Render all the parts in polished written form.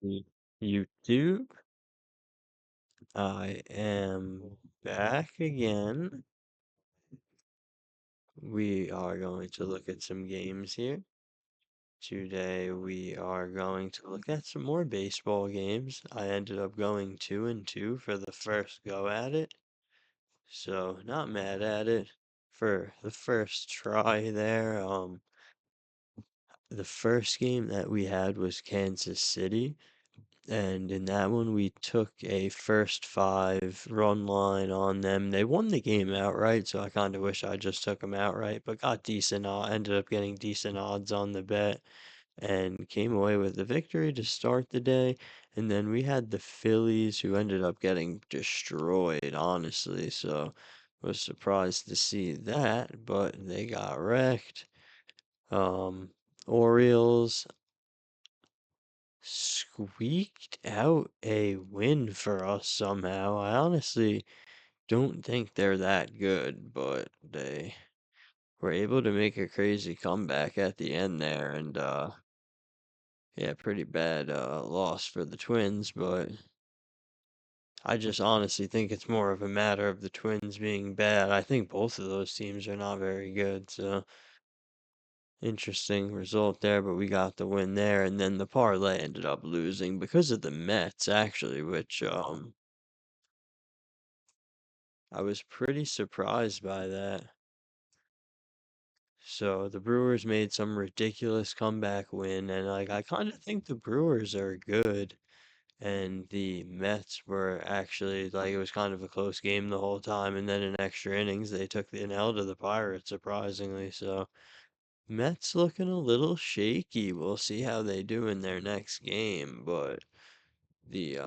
YouTube. I am back again. We are going to look at some games here. Today we are going to look at some more baseball games. I ended up going 2-2 for the first go at it, so not mad at it for the first try there. The first game that we had was Kansas City. And in that one, we took a first five run line on them. They won the game outright, so I kind of wish I just took them outright, but got decent, ended up getting decent odds on the bet and came away with the victory to start the day. And then we had the Phillies who ended up getting destroyed, honestly. So was surprised to see that, but they got wrecked. Um, Orioles squeaked out a win for us somehow. I honestly don't think they're that good, but they were able to make a crazy comeback at the end there, and yeah, pretty bad loss for the Twins, but I just honestly think it's more of a matter of the Twins being bad. I think both of those teams are not very good, so interesting result there, but we got the win there, and then the parlay ended up losing because of the Mets actually, which I was pretty surprised by that. So the Brewers made some ridiculous comeback win, and like I kind of think the Brewers are good, and the Mets were actually like it was kind of a close game the whole time, and then in extra innings they took the L to the Pirates surprisingly. So Mets looking a little shaky. We'll see how they do in their next game, but the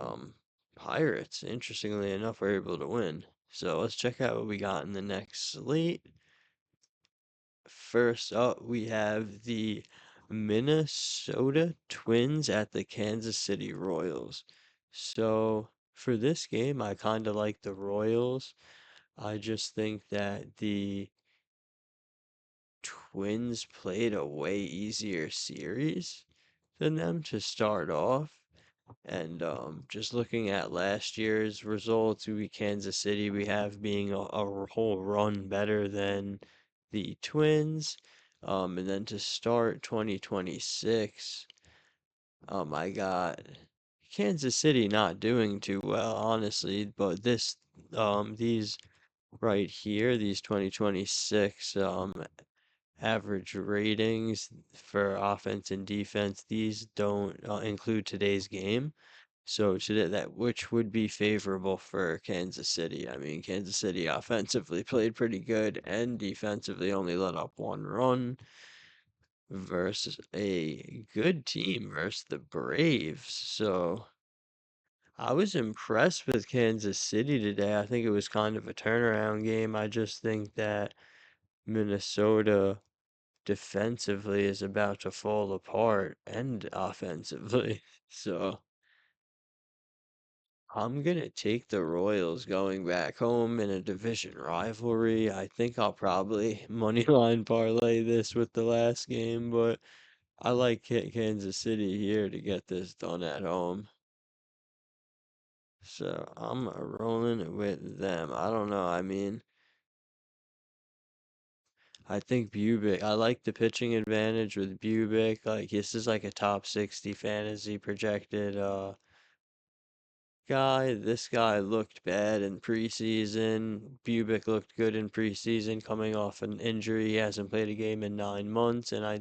Pirates, interestingly enough, were able to win. So let's check out what we got in the next slate. First up, we have the Minnesota Twins at the Kansas City Royals. So for this game, I kind of like the Royals. I just think that the Twins played a way easier series than them to start off. And just looking at last year's results, we Kansas City we have being a whole run better than the Twins. And then to start 2026, I got Kansas City not doing too well, honestly. But these right here, these 2026 average ratings for offense and defense, these don't include today's game. So today that which would be favorable for Kansas City. I mean, Kansas City offensively played pretty good and defensively only let up one run versus a good team versus the Braves. So I was impressed with Kansas City today. I think it was kind of a turnaround game. I just think that Minnesota defensively is about to fall apart and offensively. So I'm gonna take the Royals going back home in a division rivalry. I think I'll probably money line parlay this with the last game, but I like Kansas City here to get this done at home. So I'm rolling with them. I don't know. I mean, I think Bubick, I like the pitching advantage with Bubick. Like this is like a top 60 fantasy projected guy. This guy looked bad in preseason. Bubick looked good in preseason, coming off an injury. He hasn't played a game in 9 months, and I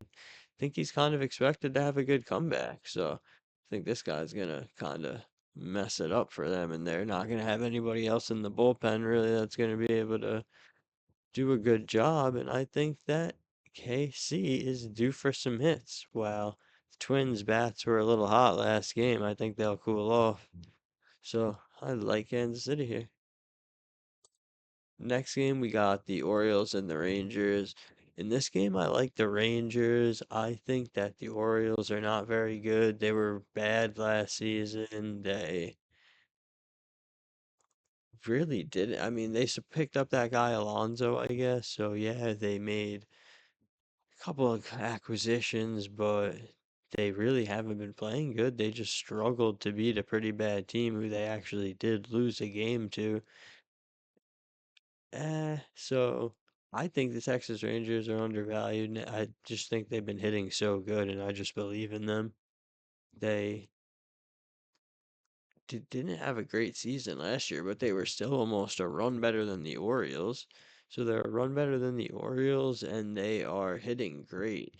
think he's kind of expected to have a good comeback. So I think this guy's gonna kind of mess it up for them, and they're not gonna have anybody else in the bullpen really that's gonna be able to do a good job. And I think that KC is due for some hits. While the Twins' bats were a little hot last game, I think they'll cool off. So I like Kansas City here. Next game, we got the Orioles and the Rangers. In this game, I like the Rangers. I think that the Orioles are not very good. They were bad last season. They really didn't. I mean, they picked up that guy Alonso, I guess. So yeah, they made a couple of acquisitions, but they really haven't been playing good. They just struggled to beat a pretty bad team who they actually did lose a game to. So I think the Texas Rangers are undervalued. And I just think they've been hitting so good, and I just believe in them. They didn't have a great season last year, but they were still almost a run better than the Orioles. So they're a run better than the Orioles, and they are hitting great.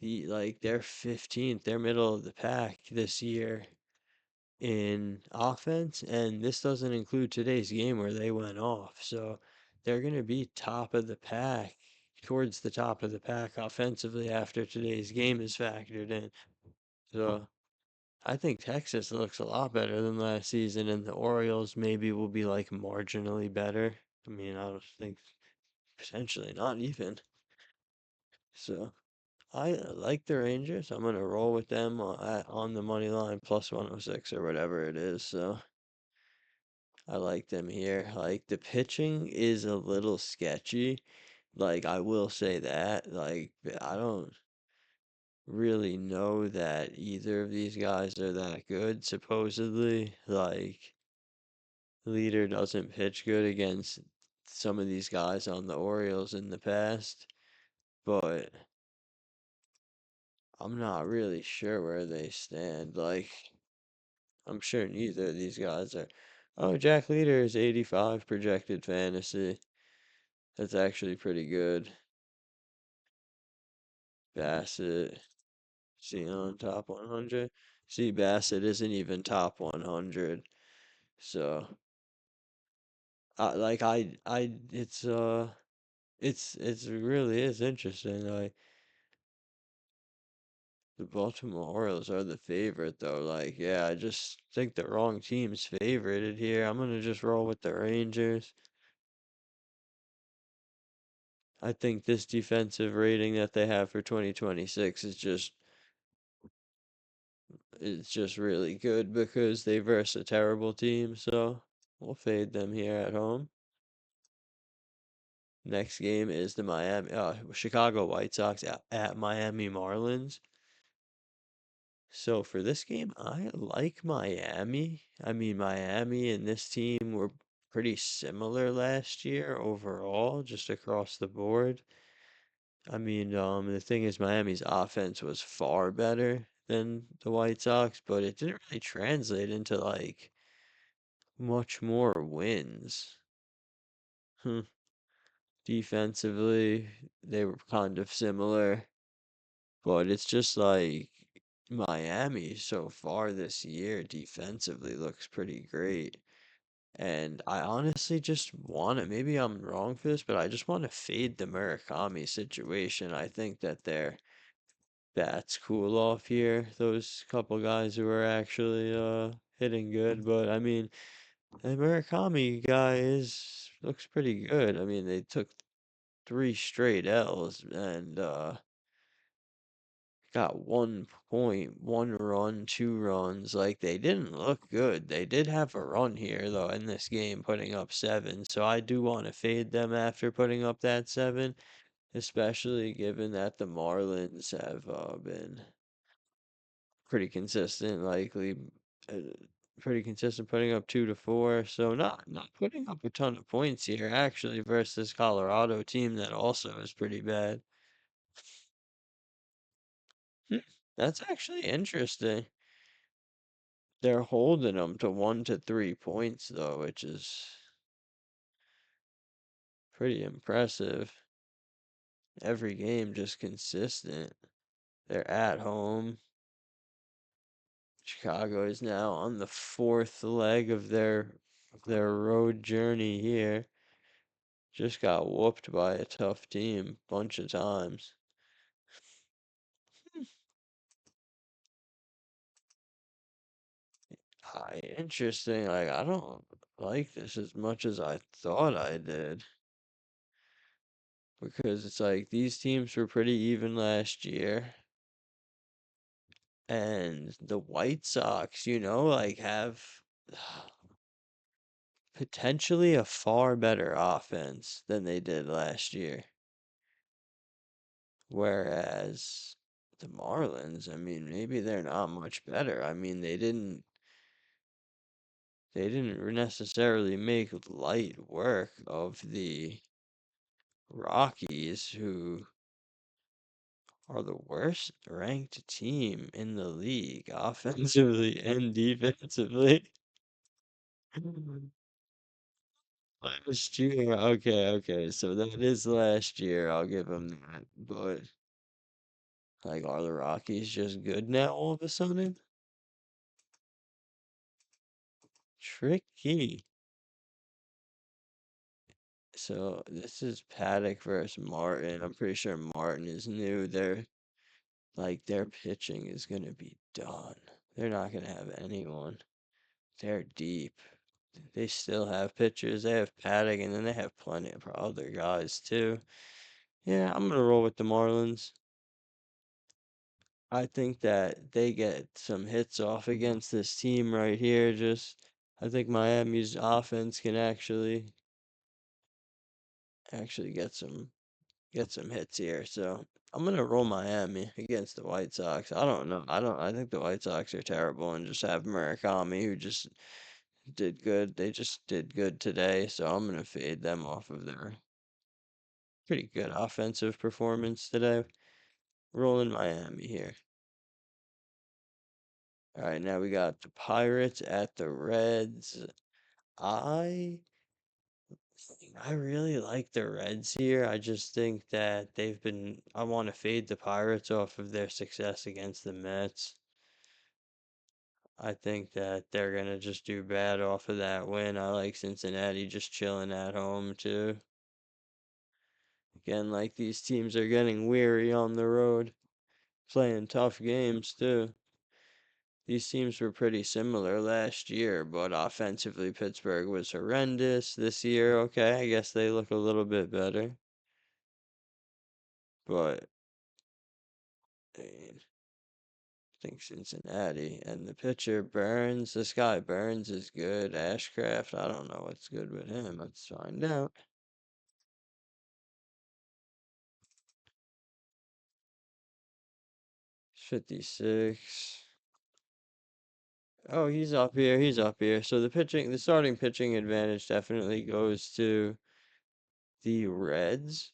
They're 15th, they're middle of the pack this year in offense, and this doesn't include today's game where they went off. So they're going to be top of the pack, towards the top of the pack offensively after today's game is factored in. So I think Texas looks a lot better than last season, and the Orioles maybe will be like marginally better. I mean, I don't think potentially not even. So I like the Rangers. I'm gonna roll with them on the money line plus 106 or whatever it is. So I like them here. Like the pitching is a little sketchy. Like I will say that. Like I don't really know that either of these guys are that good, supposedly. Like Leader doesn't pitch good against some of these guys on the Orioles in the past, but I'm not really sure where they stand. Like, I'm sure neither of these guys are. Oh, Jack Leader is 85 projected fantasy. That's actually pretty good. Bassett, see on top 100. See, Bassett isn't even top 100. So, it's really is interesting. Like, the Baltimore Orioles are the favorite, though. Like, yeah, I just think the wrong team's favorited here. I'm gonna just roll with the Rangers. I think this defensive rating that they have for 2026 is just really good because they verse a terrible team. So we'll fade them here at home. Next game is the Chicago White Sox at Miami Marlins. So for this game, I like Miami. I mean, Miami and this team were pretty similar last year overall, just across the board. I mean, the thing is, Miami's offense was far better than the White Sox, but it didn't really translate into like much more wins. Hmm. Defensively, they were kind of similar, but it's just like Miami so far this year defensively looks pretty great. And I honestly just want to, maybe I'm wrong for this, but I just want to fade the Murakami situation. I think that their bats cool off here. Those couple guys who are actually hitting good. But I mean, the Murakami guy is looks pretty good. I mean, they took three straight L's and got 1 point, 1 run, 2 runs. Like they didn't look good. They did have a run here though in this game, putting up 7. So I do want to fade them after putting up that 7, especially given that the Marlins have been pretty consistent, uh, pretty consistent, putting up 2 to 4. So not putting up a ton of points here actually versus Colorado team that also is pretty bad. Hmm, That's actually interesting. They're holding them to 1 to 3 points though, which is pretty impressive. Every game just consistent. They're at home. Chicago is now on the fourth leg of their road journey here. Just got whooped by a tough team bunch of times. Interesting. Like I don't like this as much as I thought I did because it's like these teams were pretty even last year. And the White Sox, like have potentially a far better offense than they did last year. Whereas The Marlins, I mean, maybe they're not much better. I mean, they didn't necessarily make light work of the Rockies, who are the worst ranked team in the league, offensively and defensively. Last year, okay, so that is last year. I'll give them that. But like, are the Rockies just good now all of a sudden? Tricky. So this is Paddock versus Martin. I'm pretty sure Martin is new. Their pitching is gonna be done. They're not gonna have anyone. They're deep. They still have pitchers. They have Paddock, and then they have plenty of other guys too. Yeah, I'm gonna roll with the Marlins. I think that they get some hits off against this team right here. I think Miami's offense can actually get some hits here. So I'm gonna roll Miami against the White Sox. I don't know. I think the White Sox are terrible and just have Murakami, who just did good. They just did good today, so I'm gonna fade them off of their pretty good offensive performance today. Rolling Miami here. All right, now we got the Pirates at the Reds. I I really like the Reds here. I just think that I want to fade the Pirates off of their success against the Mets. I think that they're going to just do bad off of that win. I like Cincinnati just chilling at home too. Again, like, these teams are getting weary on the road, playing tough games too. These teams were pretty similar last year, but offensively, Pittsburgh was horrendous. This year, okay, I guess they look a little bit better. But I mean, I think Cincinnati and the pitcher Burns, this guy Burns is good. Ashcraft, I don't know what's good with him. Let's find out. 56. Oh, he's up here. He's up here. So the starting pitching advantage definitely goes to the Reds.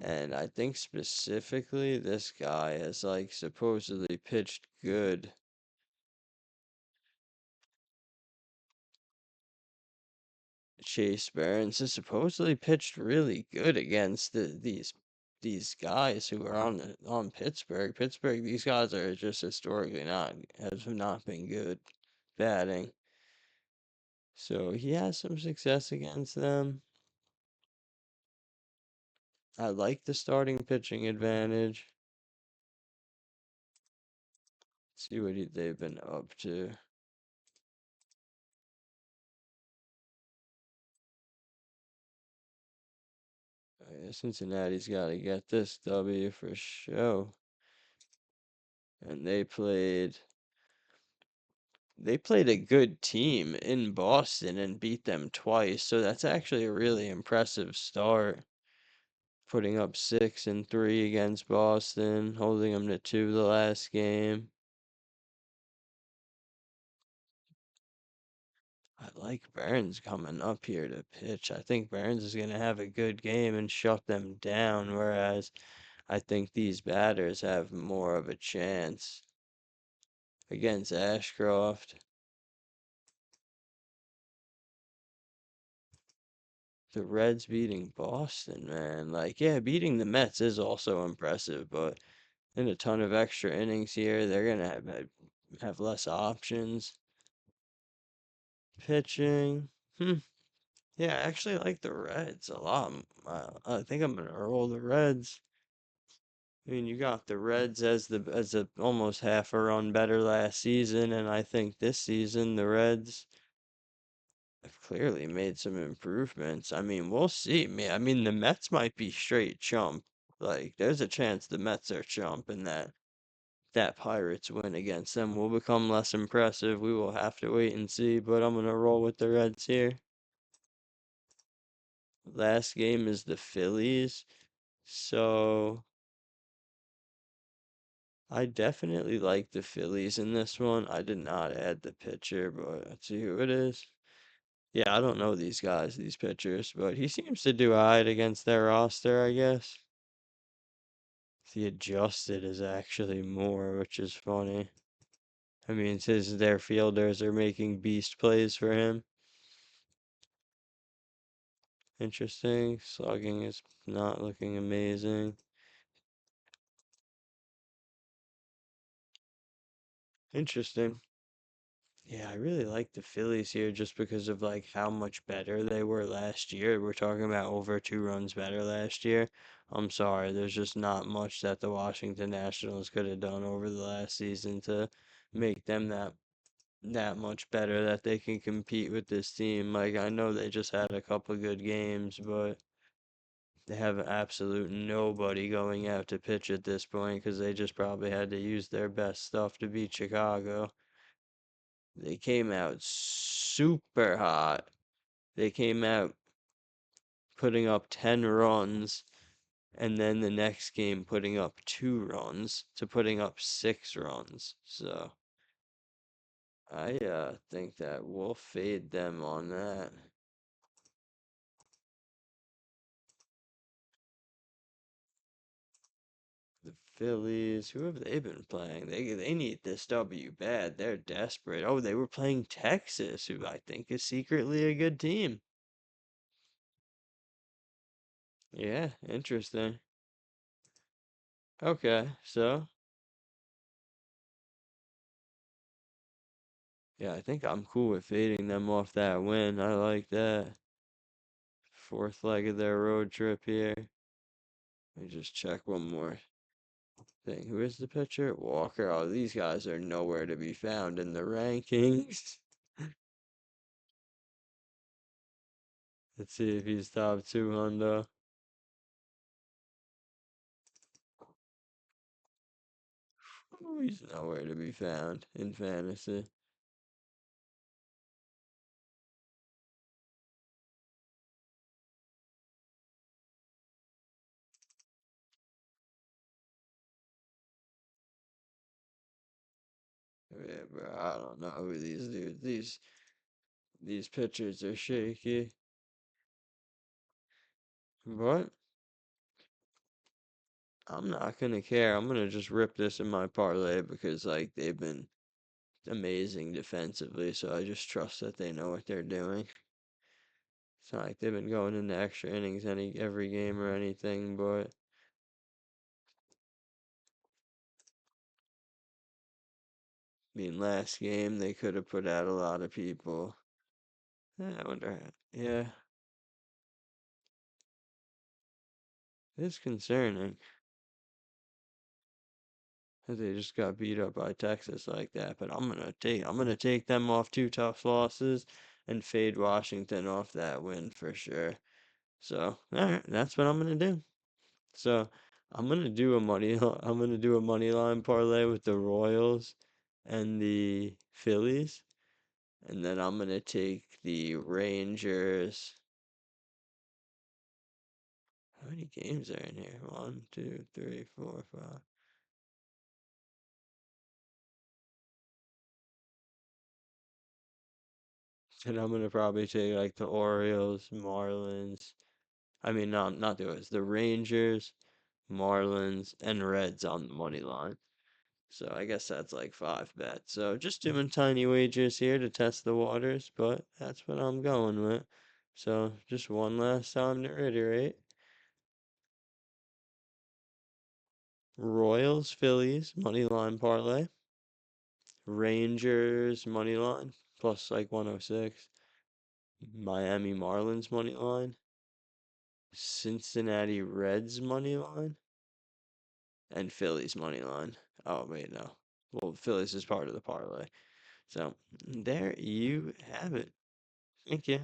And I think specifically this guy has, like, supposedly pitched good. Chase Burns has supposedly pitched really good against these guys who are on Pittsburgh. Pittsburgh, these guys are just historically not been good batting. So he has some success against them. I like the starting pitching advantage. See what they've been up to. Cincinnati's got to get this W for show. And they played a good team in Boston and beat them twice. So that's actually a really impressive start. Putting up 6-3 against Boston, holding them to 2 the last game. I like Burns coming up here to pitch. I think Burns is going to have a good game and shut them down, whereas I think these batters have more of a chance against Ashcroft. The Reds beating Boston, man. Like, yeah, beating the Mets is also impressive, but in a ton of extra innings here, they're gonna have less options. Pitching, yeah, I actually like the Reds a lot. I think I'm gonna roll the Reds. I mean, you got the Reds as a almost half a run better last season, and I think this season the Reds have clearly made some improvements. I mean, we'll see. I mean, the Mets might be straight chump. Like, there's a chance the Mets are chump, and that Pirates win against them will become less impressive. We will have to wait and see, but I'm gonna roll with the Reds here. Last game is the Phillies. So I definitely like the Phillies in this one. I did not add the pitcher, but let's see who it is. Yeah, I don't know these guys, these pitchers, but he seems to do alright against their roster, I guess. The adjusted is actually more, which is funny. I mean, since their fielders are making beast plays for him. Interesting. Slugging is not looking amazing. Interesting. Yeah, I really like the Phillies here just because of like how much better they were last year. We're talking about over 2 runs better last year. I'm sorry, there's just not much that the Washington Nationals could have done over the last season to make them that much better that they can compete with this team. Like I know they just had a couple good games, but they have absolute nobody going out to pitch at this point because they just probably had to use their best stuff to beat Chicago. They came out super hot. They came out putting up 10 runs, and then the next game putting up 2 runs to putting up 6 runs. So I think that we'll fade them on that. The Phillies, who have they been playing? They need this W bad. They're desperate. Oh, they were playing Texas, who I think is secretly a good team. Yeah, interesting. Okay, so yeah, I think I'm cool with fading them off that win. I like that. Fourth leg of their road trip here. Let me just check one more thing. Who is the pitcher? Walker. Oh, these guys are nowhere to be found in the rankings. Let's see if he's top 200. Oh, he's nowhere to be found in fantasy. Yeah, bro, I don't know who these dudes. These pitchers are shaky. But I'm not gonna care. I'm gonna just rip this in my parlay because like they've been amazing defensively, so I just trust that they know what they're doing. It's not like they've been going into extra innings every game or anything, but I mean last game they could have put out a lot of people. I wonder. Yeah, it's concerning that they just got beat up by Texas like that. But I'm gonna take them off 2 tough losses and fade Washington off that win for sure. So all right, that's what I'm gonna do. So I'm gonna do a money line parlay with the Royals and the Phillies, and then I'm gonna take the Rangers. How many games are in here? One, two, three, four, five. And I'm gonna probably take like the Orioles, Marlins. I mean, not the Orioles, the Rangers, Marlins, and Reds on the money line. So I guess that's like 5 bets. So just doing tiny wagers here to test the waters, but that's what I'm going with. So just one last time to reiterate. Royals, Phillies, money line parlay. Rangers, money line, plus like 106. Miami Marlins, money line. Cincinnati Reds, money line. And Phillies, money line. Oh, wait, no. Well, Phillies is part of the parlay. So there you have it. Thank you.